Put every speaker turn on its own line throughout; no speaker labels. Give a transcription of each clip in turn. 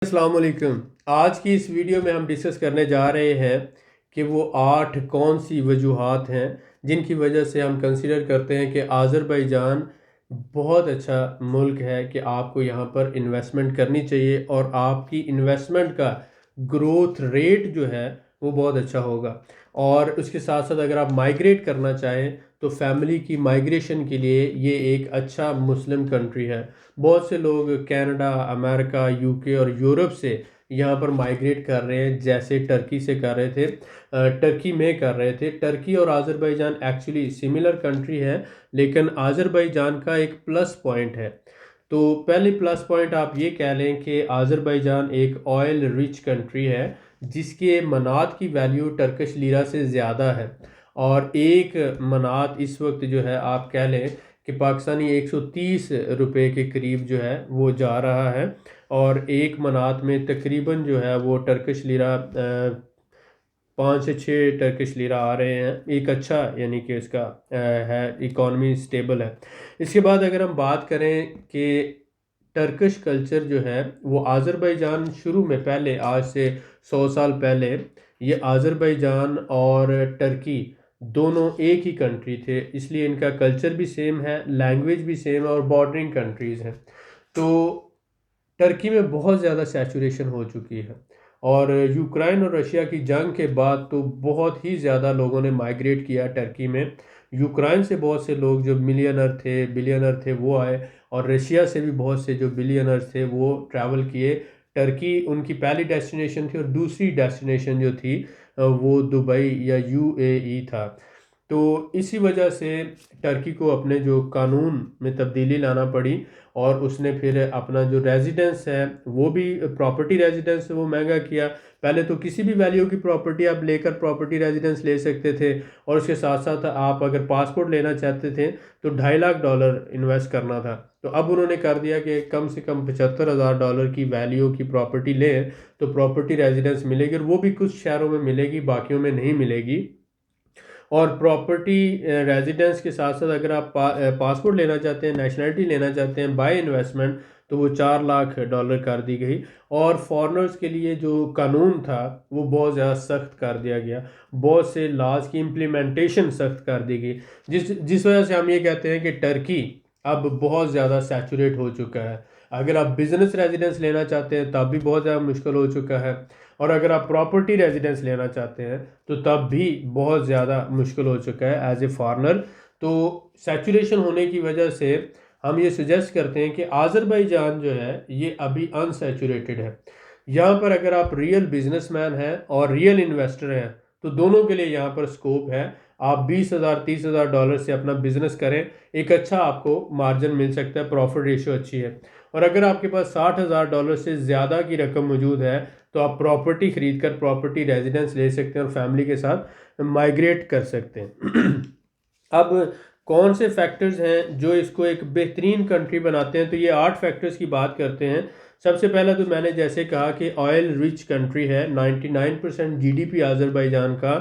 अस्सलाम वालेकुम। आज की इस वीडियो में हम डिस्कस करने जा रहे हैं कि वो 8 कौन सी वजूहात हैं जिनकी वजह से हम कंसीडर करते हैं कि आज़रबाईजान बहुत अच्छा मुल्क है कि आपको यहाँ पर इन्वेस्टमेंट करनी चाहिए और आपकी इन्वेस्टमेंट का ग्रोथ रेट जो है वो बहुत अच्छा होगा। और उसके साथ साथ अगर आप माइग्रेट करना चाहें तो फैमिली की माइग्रेशन के लिए ये एक अच्छा मुस्लिम कंट्री है। बहुत से लोग कनाडा, अमेरिका, यूके और यूरोप से यहाँ पर माइग्रेट कर रहे हैं, जैसे टर्की से कर रहे थे, टर्की में कर रहे थे। टर्की और आज़रबाईजान एक्चुअली सिमिलर कंट्री है, लेकिन आज़रबाईजान का एक प्लस पॉइंट है। तो पहले प्लस पॉइंट आप ये कह लें कि आज़रबाईजान एक ऑयल रिच कंट्री है जिसके मनात की वैल्यू टर्किश लीरा से ज़्यादा है। और एक मनात इस वक्त जो है आप कह लें कि पाकिस्तानी 130 रुपए के करीब जो है वो जा रहा है। और एक मनात में तकरीबन जो है वो टर्किश लीरा 5 से 6 टर्किश लीरा आ रहे हैं। एक अच्छा यानी कि इसका है, इकॉनमी स्टेबल है। इसके बाद अगर हम बात करें कि टर्किश कल्चर जो है वो आज़रबाईजान शुरू में, पहले आज से 100 साल पहले, ये आज़रबाईजान और टर्की दोनों एक ही कंट्री थे, इसलिए इनका कल्चर भी सेम है, लैंग्वेज भी सेम है और बॉर्डरिंग कंट्रीज़ हैं। तो टर्की में बहुत ज़्यादा सैचुरेशन हो चुकी है। और यूक्रेन और रशिया की जंग के बाद तो बहुत ही ज़्यादा लोगों ने माइग्रेट किया टर्की में। यूक्रेन से बहुत से लोग जो मिलियनर थे, बिलियनर थे, वो आए। और रशिया से भी बहुत से जो बिलियनर्स थे वो ट्रैवल किए। टर्की उनकी पहली डेस्टिनेशन थी और दूसरी डेस्टिनेशन जो थी वो दुबई या यूएई था। तो इसी वजह से टर्की को अपने जो कानून में तब्दीली लाना पड़ी और उसने फिर अपना जो रेजिडेंस है वो भी, प्रॉपर्टी रेजिडेंस है, वो महंगा किया। पहले तो किसी भी वैल्यू की प्रॉपर्टी आप लेकर प्रॉपर्टी रेजिडेंस ले सकते थे, और उसके साथ साथ आप अगर पासपोर्ट लेना चाहते थे तो $2.5 लाख इन्वेस्ट करना था। तो अब उन्होंने कर दिया कि कम से कम $75,000 की वैल्यू की प्रॉपर्टी लें तो प्रॉपर्टी रेजिडेंस मिलेगी, और वो भी कुछ शहरों में मिलेगी, बाकियों में नहीं मिलेगी। और प्रॉपर्टी रेजिडेंस के साथ साथ अगर आप पासपोर्ट लेना चाहते हैं, नेशनलिटी लेना चाहते हैं बाय इन्वेस्टमेंट, तो वो $4 लाख कर दी गई। और फॉरेनर्स के लिए जो कानून था वो बहुत ज़्यादा सख्त कर दिया गया, बहुत से लॉज की इम्प्लीमेंटेशन सख्त कर दी गई, जिस जिस वजह से हम ये कहते हैं कि टर्की अब बहुत ज़्यादा सैचुरेट हो चुका है। अगर आप बिजनेस रेजिडेंस लेना चाहते हैं तब भी बहुत ज़्यादा मुश्किल हो चुका है, और अगर आप प्रॉपर्टी रेजिडेंस लेना चाहते हैं तो तब भी बहुत ज़्यादा मुश्किल हो चुका है एज ए फॉरेनर। तो सैचुरेशन होने की वजह से हम ये सुजेस्ट करते हैं कि आज़रबाईजान जो है ये अभी अनसैचुरेटेड है। यहाँ पर अगर आप रियल बिजनेसमैन हैं और रियल इन्वेस्टर हैं तो दोनों के लिए यहाँ पर स्कोप है। आप 20,000 30,000 डॉलर से अपना बिजनेस करें, एक अच्छा आपको मार्जिन मिल सकता है, प्रॉफिट रेशियो अच्छी है। और अगर आपके पास $60,000 से ज़्यादा की रकम मौजूद है तो आप प्रॉपर्टी खरीद कर प्रॉपर्टी रेजिडेंस ले सकते हैं और फैमिली के साथ माइग्रेट कर सकते हैं। अब कौन से फैक्टर्स हैं जो इसको एक बेहतरीन कंट्री बनाते हैं, तो ये 8 फैक्टर्स की बात करते हैं। सबसे पहला तो मैंने जैसे कहा कि ऑयल रिच कंट्री है। 99% जीडीपी आज़रबाईजान का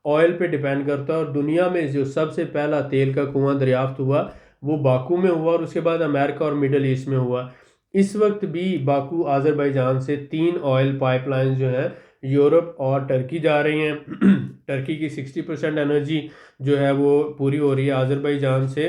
ऑयल पे डिपेंड करता है, और दुनिया में जो सबसे पहला तेल का कुआं दरियाफ्त हुआ वो बाकू में हुआ, और उसके बाद अमेरिका और मिडल ईस्ट में हुआ। इस वक्त भी बाकू आज़रबाईजान से 3 ऑयल पाइपलाइन जो हैं यूरोप और टर्की जा रही हैं। टर्की की 60% एनर्जी जो है वो पूरी हो रही है आज़रबाईजान से,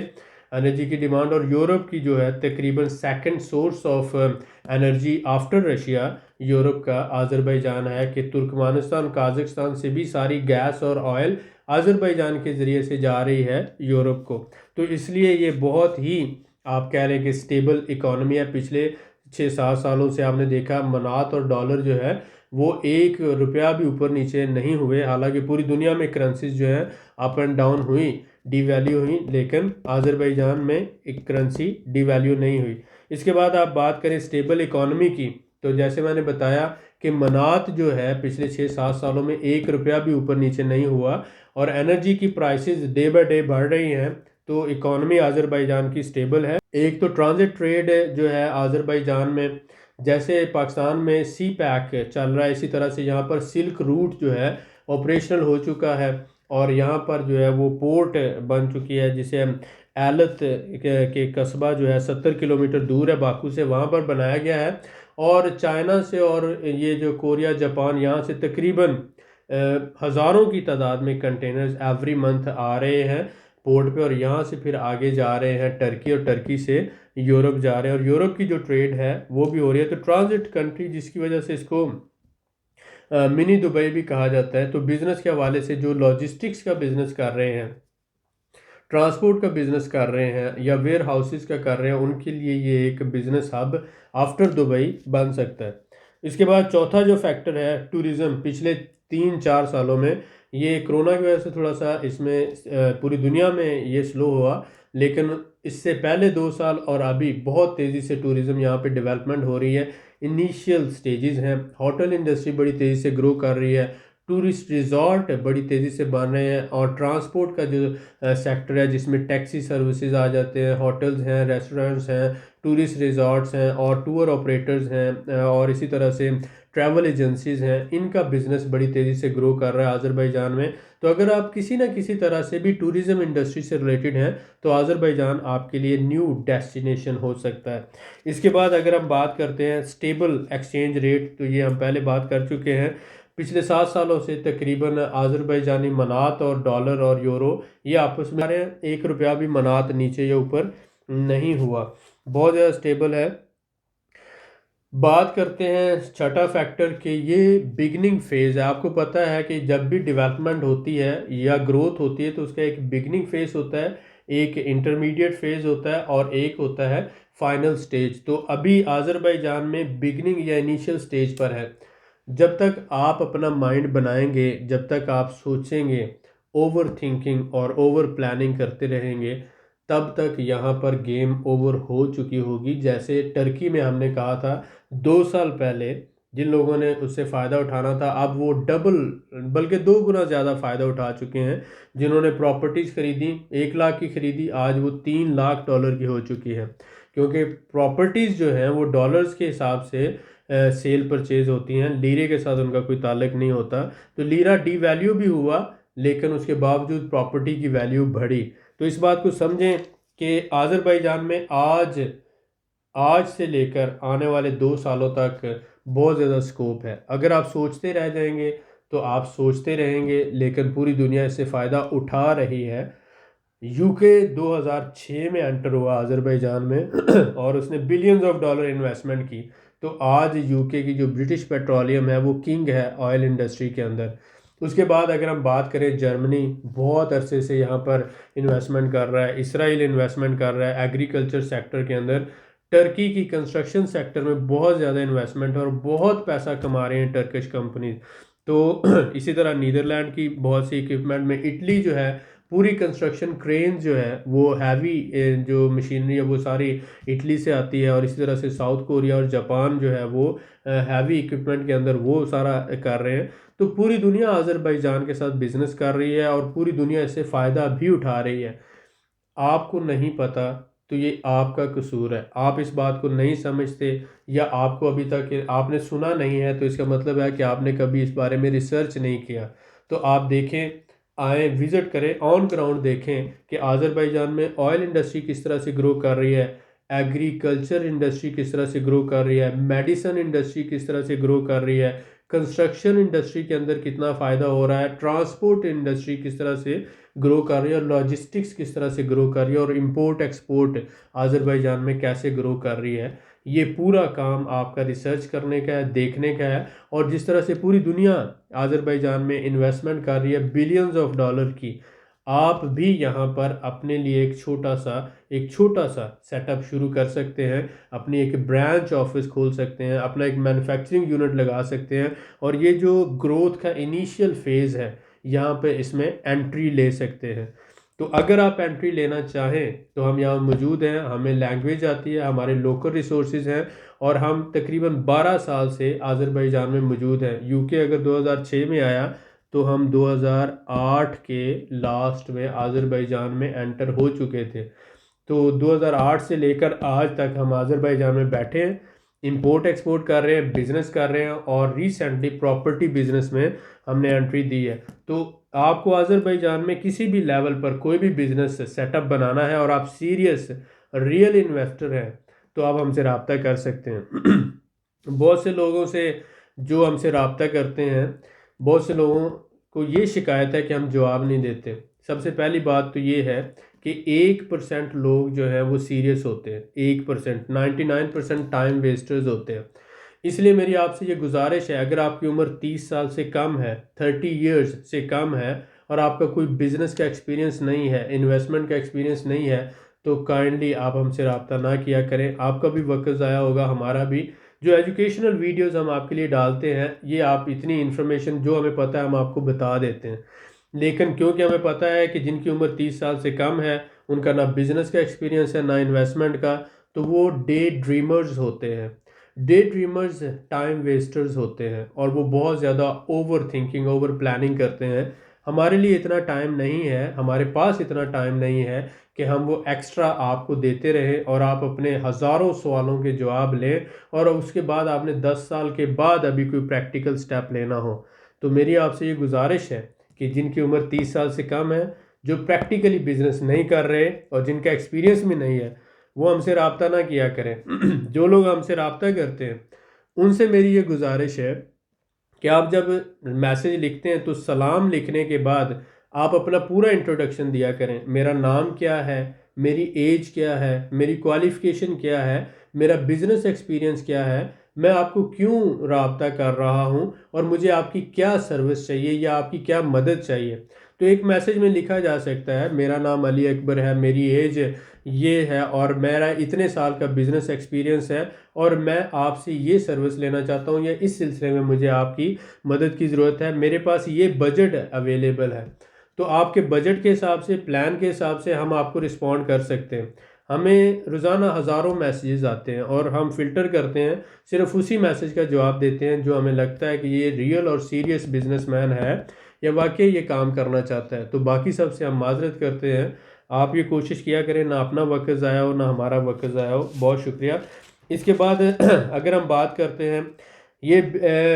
एनर्जी की डिमांड। और यूरोप की जो है तकरीबन second source of energy after Russia Europe का आज़रबाईजान है, कि तुर्कमानिस्तान, काज़ाकिस्तान से भी सारी गैस और ऑयल आज़रबाईजान के ज़रिए से जा रही है यूरोप को। तो इसलिए ये बहुत ही, आप कह रहे हैं कि स्टेबल इकोनॉमी है। पिछले 6-7 सालों से आपने देखा मनात और डॉलर जो है वो $1 भी ऊपर नीचे नहीं हुए। हालांकि पूरी दुनिया में करेंसीज जो है अप एंड डाउन हुई, डीवैल्यू हुई, लेकिन आज़रबाईजान में एक करेंसी डीवैल्यू नहीं हुई। इसके बाद आप बात करें स्टेबल इकोनॉमी की, तो जैसे मैंने बताया कि मनात जो है पिछले 6-7 सालों में $1 भी ऊपर नीचे नहीं हुआ, और एनर्जी की प्राइसेस डे बाय डे बढ़ रही हैं। तो इकोनॉमी आज़रबाईजान की स्टेबल है। एक तो ट्रांजिट ट्रेड जो है आज़रबाईजान में, जैसे पाकिस्तान में सी पैक चल रहा है, इसी तरह से यहाँ पर सिल्क रूट जो है ऑपरेशनल हो चुका है। और यहाँ पर जो है वो पोर्ट बन चुकी है, जिसे हम एलत के कस्बा जो है 70 किलोमीटर दूर है बाकू से, वहाँ पर बनाया गया है। और चाइना से और ये जो कोरिया जापान यहाँ से तकरीबन हज़ारों की तादाद में कंटेनर्स एवरी मंथ आ रहे हैं पोर्ट पे, और यहाँ से फिर आगे जा रहे हैं टर्की, और टर्की से यूरोप जा रहे हैं, और यूरोप की जो ट्रेड है वो भी हो रही है। तो ट्रांजिट कंट्री, जिसकी वजह से इसको मिनी दुबई भी कहा जाता है। तो बिज़नेस के हवाले से जो लॉजिस्टिक्स का बिज़नेस कर रहे हैं, ट्रांसपोर्ट का बिज़नेस कर रहे हैं, या वेयर हाउसेस का कर रहे हैं, उनके लिए ये एक बिज़नेस हब आफ्टर दुबई बन सकता है। इसके बाद चौथा जो फैक्टर है टूरिज़्म, पिछले 3-4 सालों में ये कोरोना की वजह से थोड़ा सा इसमें पूरी दुनिया में ये स्लो हुआ, लेकिन इससे पहले 2 साल और अभी बहुत तेज़ी से टूरिज़्म यहाँ पे डेवलपमेंट हो रही है। इनिशियल स्टेजेस हैं, होटल इंडस्ट्री बड़ी तेज़ी से ग्रो कर रही है, टूरिस्ट रिजॉर्ट बड़ी तेज़ी से बन रहे हैं, और ट्रांसपोर्ट का जो सेक्टर है जिसमें टैक्सी सर्विसेज आ जाते हैं, होटल्स हैं, रेस्टोरेंट्स हैं, टूरिस्ट रिजॉर्ट्स हैं, और टूर ऑपरेटर्स हैं, और इसी तरह से ट्रैवल एजेंसीज हैं, इनका बिज़नेस बड़ी तेज़ी से ग्रो कर रहा है आज़रबाईजान में। तो अगर आप किसी ना किसी तरह से भी टूरिज़्म इंडस्ट्री से रिलेटेड हैं तो आज़रबाईजान आपके लिए न्यू डेस्टिनेशन हो सकता है। इसके बाद अगर हम बात करते हैं स्टेबल एक्सचेंज रेट, तो ये हम पहले बात कर चुके हैं। पिछले 7 सालों से तकरीबन आज़रबाईजानी मनात और डॉलर और यूरो ये आपस में आ रहे हैं, 1 रुपया भी मनात नीचे या ऊपर नहीं हुआ, बहुत ज़्यादा स्टेबल है। बात करते हैं छठा फैक्टर के, ये बिगनिंग फेज़ है। आपको पता है कि जब भी डेवलपमेंट होती है या ग्रोथ होती है तो उसका एक बिगनिंग फेज़ होता है, एक इंटरमीडिएट फेज़ होता है, और एक होता है फाइनल स्टेज। तो अभी आज़रबाईजान में बिगनिंग या इनिशियल स्टेज पर है। जब तक आप अपना माइंड बनाएंगे, जब तक आप सोचेंगे, ओवर थिंकिंग और ओवर प्लानिंग करते रहेंगे, तब तक यहाँ पर गेम ओवर हो चुकी होगी। जैसे टर्की में हमने कहा था 2 साल पहले, जिन लोगों ने उससे फ़ायदा उठाना था अब वो डबल बल्कि 2 गुना ज़्यादा फ़ायदा उठा चुके हैं। जिन्होंने प्रॉपर्टीज़ खरीदी 1 लाख की खरीदी, आज वो 3 लाख डॉलर की हो चुकी है, क्योंकि प्रॉपर्टीज़ जो हैं वो डॉलर्स के हिसाब से सेल परचेज होती हैं, लीरे के साथ उनका कोई ताल्लुक नहीं होता। तो लीरा डीवैल्यू भी हुआ, लेकिन उसके बावजूद प्रॉपर्टी की वैल्यू बढ़ी। तो इस बात को समझें कि आज़रबाईजान में आज से लेकर आने वाले 2 सालों तक बहुत ज़्यादा स्कोप है। अगर आप सोचते रह जाएंगे तो आप सोचते रहेंगे, लेकिन पूरी दुनिया इससे फ़ायदा उठा रही है। यूके 2006 में एंटर हुआ आज़रबाईजान में और उसने बिलियंस ऑफ डॉलर इन्वेस्टमेंट की। तो आज यूके की जो ब्रिटिश पेट्रोलियम है वो किंग है ऑयल इंडस्ट्री के अंदर। उसके बाद अगर हम बात करें, जर्मनी बहुत अरसे से यहाँ पर इन्वेस्टमेंट कर रहा है, इसराइल इन्वेस्टमेंट कर रहा है एग्रीकल्चर सेक्टर के अंदर, टर्की की कंस्ट्रक्शन सेक्टर में बहुत ज़्यादा इन्वेस्टमेंट है और बहुत पैसा कमा रहे हैं टर्किश कंपनीज। तो इसी तरह नीदरलैंड की बहुत सी इक्विपमेंट में, इटली जो है पूरी कंस्ट्रक्शन क्रेन जो है वो हैवी जो मशीनरी है वो सारी इटली से आती है, और इसी तरह से साउथ कोरिया और जापान जो है वो हैवी इक्विपमेंट के अंदर वो सारा कर रहे हैं। तो पूरी दुनिया आज़रबाईजान के साथ बिजनेस कर रही है और पूरी दुनिया इससे फ़ायदा भी उठा रही है। आपको नहीं पता तो ये आपका कसूर है, आप इस बात को नहीं समझते, या आपको अभी तक आपने सुना नहीं है, तो इसका मतलब है कि आपने कभी इस बारे में रिसर्च नहीं किया। तो आप देखें, आए विज़िट करें, ऑन ग्राउंड देखें कि आज़रबाईजान में ऑयल इंडस्ट्री किस तरह से ग्रो कर रही है, एग्रीकल्चर इंडस्ट्री किस तरह से ग्रो कर रही है, मेडिसन इंडस्ट्री किस तरह से ग्रो कर रही है, कंस्ट्रक्शन इंडस्ट्री के अंदर कितना फ़ायदा हो रहा है, ट्रांसपोर्ट इंडस्ट्री किस तरह से ग्रो कर रही है, और लॉजिस्टिक्स किस तरह से ग्रो कर रही है, और इंपोर्ट एक्सपोर्ट आज़रबाईजान में कैसे ग्रो कर रही है। ये पूरा काम आपका रिसर्च करने का है, देखने का है। और जिस तरह से पूरी दुनिया आज़रबाईजान में इन्वेस्टमेंट कर रही है बिलियंस ऑफ डॉलर की, आप भी यहाँ पर अपने लिए एक छोटा सा सेटअप शुरू कर सकते हैं, अपनी एक ब्रांच ऑफिस खोल सकते हैं, अपना एक मैन्युफैक्चरिंग यूनिट लगा सकते हैं, और ये जो ग्रोथ का इनिशियल फेज़ है यहाँ पे इसमें एंट्री ले सकते हैं। तो अगर आप एंट्री लेना चाहें तो हम यहाँ मौजूद हैं, हमें लैंग्वेज आती है, हमारे लोकल रिसोर्सेज हैं, और हम तकरीबन 12 साल से आज़रबाईजान में मौजूद हैं। यूके अगर 2006 में आया तो हम 2008 के लास्ट में आज़रबाईजान में एंटर हो चुके थे। तो 2008 से लेकर आज तक हम आज़रबाईजान में बैठे हैं, इंपोर्ट एक्सपोर्ट कर रहे हैं, बिज़नेस कर रहे हैं, और रिसेंटली प्रॉपर्टी बिज़नेस में हमने एंट्री दी है। तो आपको आज़रबाईजान में किसी भी लेवल पर कोई भी बिज़नेस सेटअप बनाना है और आप सीरियस रियल इन्वेस्टर हैं तो आप हमसे रब्ता कर सकते हैं। बहुत से लोगों से जो हमसे रब्ता करते हैं, बहुत से लोगों को ये शिकायत है कि हम जवाब नहीं देते। सबसे पहली बात तो ये है कि 1% लोग जो है वो सीरियस होते हैं, 1%, 99% टाइम वेस्टर्स होते हैं। इसलिए मेरी आपसे ये गुजारिश है, अगर आपकी उम्र 30 साल से कम है, 30 ईयर्स से कम है, और आपका कोई बिजनेस का एक्सपीरियंस नहीं है, इन्वेस्टमेंट का एक्सपीरियंस नहीं है, तो काइंडली आप हमसे रब्ता ना किया करें। आपका भी वक्त ज़ाया होगा, हमारा भी। जो एजुकेशनल वीडियोस हम आपके लिए डालते हैं, ये आप इतनी इन्फॉर्मेशन जो हमें पता है हम आपको बता देते हैं, लेकिन क्योंकि हमें पता है कि जिनकी उम्र 30 साल से कम है, उनका ना बिजनेस का एक्सपीरियंस है ना इन्वेस्टमेंट का, तो वो डे ड्रीमर्स होते हैं। डे ड्रीमर्स टाइम वेस्टर्स होते हैं, और वो बहुत ज़्यादा ओवर थिंकिंग, ओवर प्लानिंग करते हैं। हमारे लिए इतना टाइम नहीं है, हमारे पास इतना टाइम नहीं है कि हम वो एक्स्ट्रा आपको देते रहें और आप अपने हज़ारों सवालों के जवाब लें, और उसके बाद आपने 10 साल के बाद अभी कोई प्रैक्टिकल स्टेप लेना हो। तो मेरी आपसे ये गुजारिश है कि जिनकी उम्र 30 साल से कम है, जो प्रैक्टिकली बिजनेस नहीं कर रहे और जिनका एक्सपीरियंस भी नहीं है, वो हमसे रब्ता ना किया करें। जो लोग हमसे रब्ता करते हैं, उनसे मेरी ये गुजारिश है कि आप जब मैसेज लिखते हैं तो सलाम लिखने के बाद आप अपना पूरा इंट्रोडक्शन दिया करें। मेरा नाम क्या है, मेरी एज क्या है, मेरी क्वालिफ़िकेशन क्या है, मेरा बिजनेस एक्सपीरियंस क्या है, मैं आपको क्यों रब्ता कर रहा हूँ, और मुझे आपकी क्या सर्विस चाहिए या आपकी क्या मदद चाहिए। तो एक मैसेज में लिखा जा सकता है, मेरा नाम अली अकबर है, मेरी एज ये है, और मेरा इतने साल का बिजनेस एक्सपीरियंस है, और मैं आपसे ये सर्विस लेना चाहता हूँ, या इस सिलसिले में मुझे आपकी मदद की ज़रूरत है, मेरे पास ये बजट अवेलेबल है। तो आपके बजट के हिसाब से, प्लान के हिसाब से हम आपको रिस्पॉन्ड कर सकते हैं। हमें रोज़ाना हज़ारों मैसेजेस आते हैं, और हम फ़िल्टर करते हैं, सिर्फ उसी मैसेज का जवाब देते हैं जो हमें लगता है कि ये रियल और सीरियस बिजनेसमैन है, या वाकई ये काम करना चाहता है। तो बाकी सब से हम माजरत करते हैं। आप ये कोशिश किया करें, ना अपना वक्त ज़ाया हो ना हमारा वक्त ज़ाया हो। बहुत शुक्रिया। इसके बाद अगर हम बात करते हैं, ये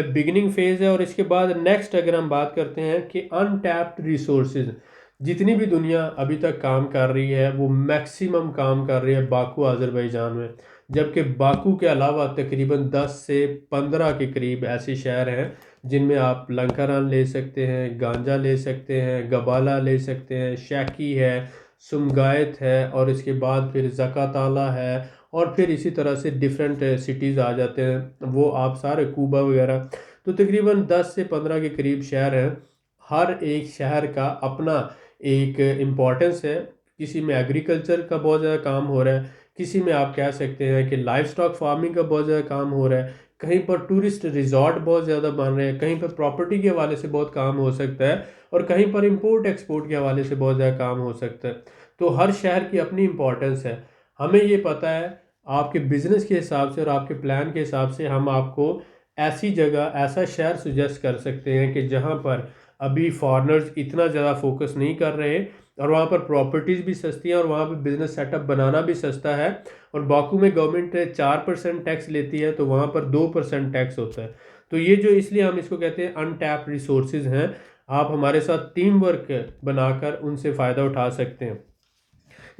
बिगिनिंग फेज़ है, और इसके बाद नेक्स्ट अगर हम बात करते हैं कि अनटैप्ड रिसोर्सेज, जितनी भी दुनिया अभी तक काम कर रही है वो मैक्सिमम काम कर रही है बाकू अज़रबैजान में। जबकि बाकू के अलावा तकरीबन 10 से 15 के करीब ऐसे शहर हैं जिनमें आप लंकारान ले सकते हैं, गांजा ले सकते हैं, गबाला ले सकते हैं, शैकी है, सुमगायत है, और इसके बाद फिर ज़काताला है, और फिर इसी तरह से डिफरेंट सिटीज़ आ जाते हैं, वो आप सारे कूबा वगैरह। तो तकरीबन 10 से 15 के करीब शहर हैं। हर एक शहर का अपना एक इम्पोर्टेंस है। किसी में एग्रीकल्चर का बहुत ज़्यादा काम हो रहा है, किसी में आप कह सकते हैं कि लाइफ स्टॉक फार्मिंग का बहुत ज़्यादा काम हो रहा है, कहीं पर टूरिस्ट रिजॉर्ट बहुत ज़्यादा बन रहे हैं, कहीं पर प्रॉपर्टी के हवाले से बहुत काम हो सकता है, और कहीं पर इंपोर्ट एक्सपोर्ट के हवाले से बहुत ज़्यादा काम हो सकता है। तो हर शहर की अपनी इम्पोर्टेंस है। हमें ये पता है, आपके बिजनेस के हिसाब से और आपके प्लान के हिसाब से हम आपको ऐसी जगह, ऐसा शहर सुजेस्ट कर सकते हैं कि जहाँ पर अभी फॉरेनर्स इतना ज़्यादा फोकस नहीं कर रहे, और वहाँ पर प्रॉपर्टीज़ भी सस्ती हैं, और वहाँ पर बिज़नेस सेटअप बनाना भी सस्ता है। और बाकू में गवर्नमेंट 4% टैक्स लेती है, तो वहाँ पर 2% टैक्स होता है। तो ये जो, इसलिए हम इसको कहते हैं अनटैप्ड रिसोर्सेज हैं। आप हमारे साथ टीम वर्क बनाकर उनसे फ़ायदा उठा सकते हैं।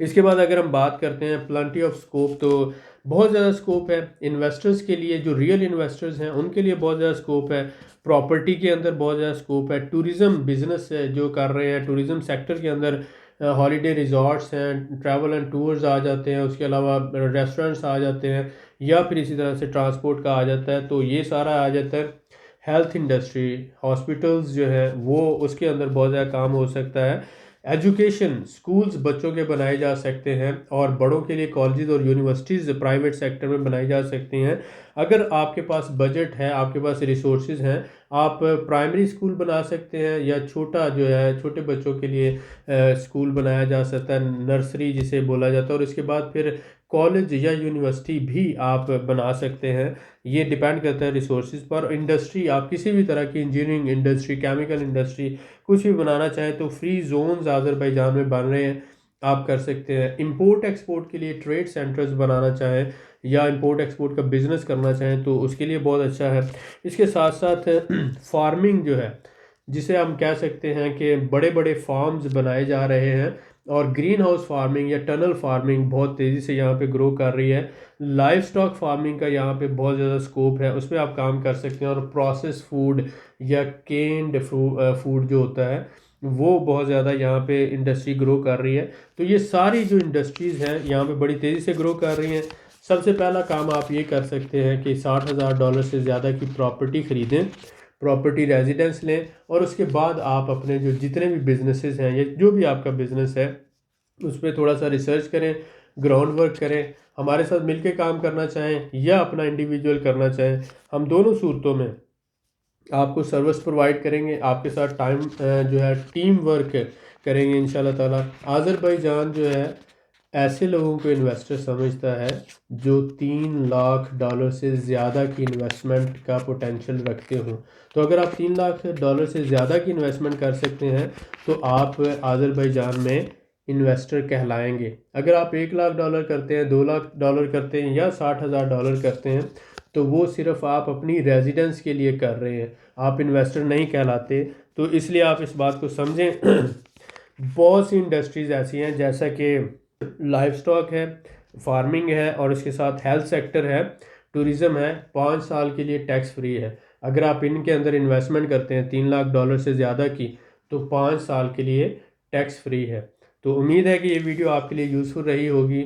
इसके बाद अगर हम बात करते हैं प्लेंटी ऑफ स्कोप, तो बहुत ज़्यादा स्कोप है इन्वेस्टर्स के लिए। जो रियल इन्वेस्टर्स हैं उनके लिए बहुत ज़्यादा स्कोप है। प्रॉपर्टी के अंदर बहुत ज़्यादा स्कोप है। टूरिज़्म बिजनेस जो कर रहे हैं, टूरिज़्म सेक्टर के अंदर हॉलीडे रिजॉर्ट्स हैं, ट्रैवल एंड टूर्स आ जाते हैं, उसके अलावा रेस्टोरेंट्स आ जाते हैं, या फिर इसी तरह से ट्रांसपोर्ट का आ जाता है, तो ये सारा आ जाता है। हेल्थ इंडस्ट्री, हॉस्पिटल्स जो है वो, उसके अंदर बहुत ज़्यादा काम हो सकता है। एजुकेशन, स्कूल्स बच्चों के बनाए जा सकते हैं, और बड़ों के लिए कॉलेजेस और यूनिवर्सिटीज़ प्राइवेट सेक्टर में बनाई जा सकती हैं। अगर आपके पास बजट है, आपके पास रिसोर्सेज हैं, आप प्राइमरी स्कूल बना सकते हैं, या छोटा जो है छोटे बच्चों के लिए स्कूल बनाया जा सकता है, नर्सरी जिसे बोला जाता है, और इसके बाद फिर कॉलेज या यूनिवर्सिटी भी आप बना सकते हैं। ये डिपेंड करता है रिसोर्सेज पर। इंडस्ट्री, आप किसी भी तरह की इंजीनियरिंग इंडस्ट्री, केमिकल इंडस्ट्री, कुछ भी बनाना चाहें तो फ्री जोन्स आज़रबाईजान में बन रहे हैं, आप कर सकते हैं। इंपोर्ट एक्सपोर्ट के लिए ट्रेड सेंटर्स बनाना चाहें, या इंपोर्ट एक्सपोर्ट का बिज़नेस करना चाहें, तो उसके लिए बहुत अच्छा है। इसके साथ साथ फार्मिंग जो है, जिसे हम कह सकते हैं कि बड़े बड़े फार्म्स बनाए जा रहे हैं, और ग्रीन हाउस फार्मिंग या टनल फार्मिंग बहुत तेज़ी से यहाँ पे ग्रो कर रही है। लाइव स्टॉक फार्मिंग का यहाँ पे बहुत ज़्यादा स्कोप है, उसमें आप काम कर सकते हैं। और प्रोसेस फूड या केन्ड फूड जो होता है वो बहुत ज़्यादा यहाँ पे इंडस्ट्री ग्रो कर रही है। तो ये सारी जो इंडस्ट्रीज़ हैं यहाँ पे बड़ी तेज़ी से ग्रो कर रही हैं। सबसे पहला काम आप ये कर सकते हैं कि $60,000 से ज़्यादा की प्रॉपर्टी ख़रीदें, प्रॉपर्टी रेजिडेंस लें, और उसके बाद आप अपने जो जितने भी बिजनेसेस हैं या जो भी आपका बिजनेस है उस पर थोड़ा सा रिसर्च करें, ग्राउंड वर्क करें। हमारे साथ मिलकर काम करना चाहें या अपना इंडिविजुअल करना चाहें, हम दोनों सूरतों में आपको सर्विस प्रोवाइड करेंगे, आपके साथ टाइम जो है टीम वर्क करेंगे इंशाल्लाह ताला। आज़रबाईजान जो है ऐसे लोगों को इन्वेस्टर समझता है जो $3 लाख से ज़्यादा की इन्वेस्टमेंट का पोटेंशियल रखते हों। तो अगर आप $3 लाख से ज़्यादा की इन्वेस्टमेंट कर सकते हैं तो आप आज़रबाईजान में इन्वेस्टर कहलाएंगे। अगर आप $1 लाख करते हैं, $2 लाख करते हैं या $60,000 करते हैं तो वो सिर्फ आप अपनी रेजिडेंस के लिए कर रहे हैं, आप इन्वेस्टर नहीं कहलाते। तो इसलिए आप इस बात को समझें। बहुत सी इंडस्ट्रीज़ ऐसी हैं जैसा कि लाइव स्टॉक है, फार्मिंग है, और इसके साथ हेल्थ सेक्टर है, टूरिज़्म है, 5 साल के लिए टैक्स फ्री है। अगर आप इनके अंदर इन्वेस्टमेंट करते हैं $3 लाख से ज़्यादा की, तो 5 साल के लिए टैक्स फ्री है। तो उम्मीद है कि ये वीडियो आपके लिए यूज़फुल रही होगी।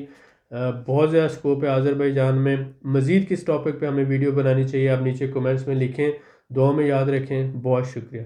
बहुत ज़्यादा स्कोप है आज़रबाईजान में। मज़ीद किस टॉपिक पे हमें वीडियो बनानी चाहिए आप नीचे कमेंट्स में लिखें। दुआ में याद रखें। बहुत शुक्रिया।